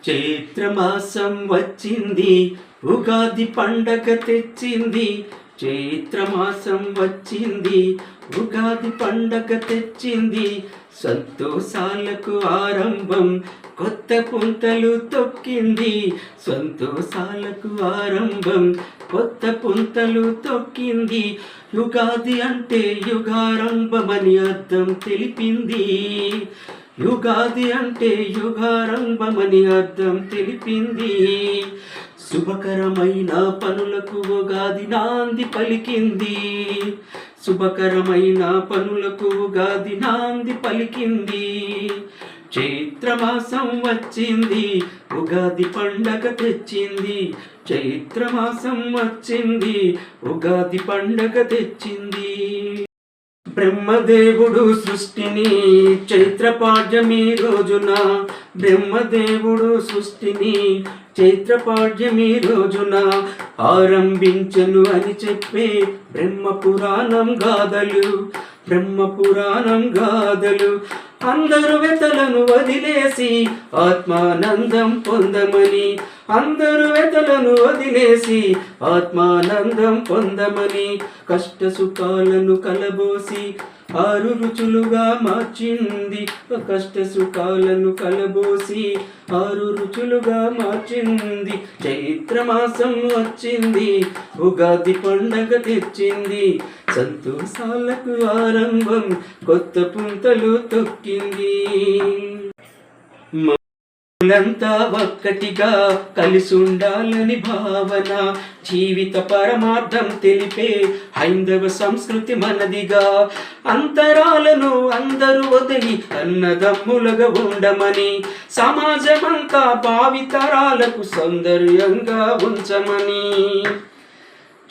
చైత్రమాసం వచ్చింది, ఉగాది పండగ తెచ్చింది. చైత్రమాసం వచ్చింది, ఉగాది పండగ తెచ్చింది. సంతోషాలకు ఆరంభం, కొత్త పుంతలు తొక్కింది. సంతోషాలకు ఆరంభం, కొత్త పుంతలు తొక్కింది. యుగాది అంటే యుగారంభమని అర్థం తెలిపింది. యుగాది అంటే యుగారంభమని అర్థం తెలిపింది. శుభకరమైన పనులకు ఉగాది నాంది పలికింది. శుభకరమైన పనులకు ఉగాది నాంది పలికింది. చైత్రమాసం వచ్చింది, ఉగాది పండగ తెచ్చింది. చైత్రమాసం వచ్చింది, ఉగాది పండగ తెచ్చింది. బ్రహ్మదేవుడు సృష్టిని చైత్రపాడ్యమి రోజున, బ్రహ్మదేవుడు సృష్టిని చైత్రపాడ్యమి రోజున ఆరంభించను అని చెప్పే బ్రహ్మపురాణం గాథలు. బ్రహ్మపురాణం గాథలు. అందరు వెతలను వదిలేసి ఆత్మానందం పొందమని, అందరు వెతలను వదిలేసి ఆత్మానందం పొందమని కష్ట సుఖాలను కలబోసి ఆరు రుచులుగా మార్చింది. కష్ట సుఖాలను కలబోసి ఆరు రుచులుగా మార్చింది. చైత్రమాసం వచ్చింది, ఉగాది పండగ తెచ్చింది. సంతోషాలకు ఆరంభం, కొత్త పుంతలు తొక్కింది. ంతా ఒక్కటిగా కలిసుండాలని భావన, జీవిత పరమార్థం తెలిపే హైందవ సంస్కృతి మనదిగా. అంతరాలను అందరూ వదిలి అన్నదమ్ములుగా ఉండమని, సమాజమంతా భావితరాలకు సౌందర్యంగా ఉంచమని.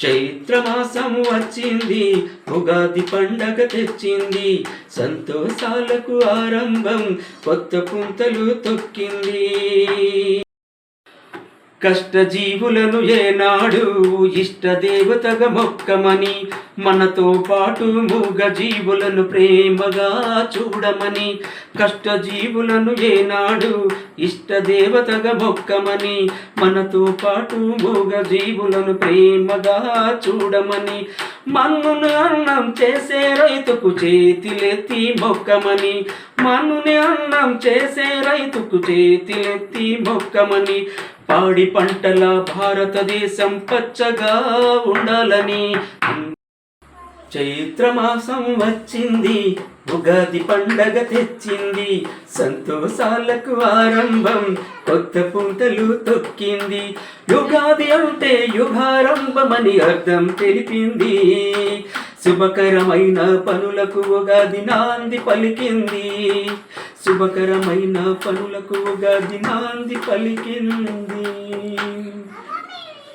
చైత్రమాసం వచ్చింది, ఉగాది పండగ తెచ్చింది. సంతోషాలకు ఆరంభం, కొత్త పుంతలు తొక్కింది. కష్టజీవులను ఏనాడు ఇష్టదేవతగా మొక్కమని, మనతో పాటు మూగ జీవులను ప్రేమగా చూడమని. కష్టజీవులను ఏనాడు ఇష్టదేవతగా మొక్కమని, మనతో పాటు మూగ జీవులను ప్రేమగా చూడమని. మన్నును అన్నం చేసే రైతుకు చేతిలెత్తి మొక్కమని, మన్నుని అన్నం చేసే రైతుకు చేతిలెత్తి మొక్కమని. పాడి పంటల భారతదేశం పచ్చగా ఉండాలని. చైత్రమాసం వచ్చింది, ఉగాది పండగ తెచ్చింది. సంతోషాలకు ఆరంభం, కొత్త పుంతలు తొక్కింది. యుగాది అంటే యుగారంభమని అర్థం తెలిపింది. శుభకరమైన పనులకు ఉగాది నాంది పలికింది. శుభకరమైన పనులకు ఉగాది నాంది పలికింది.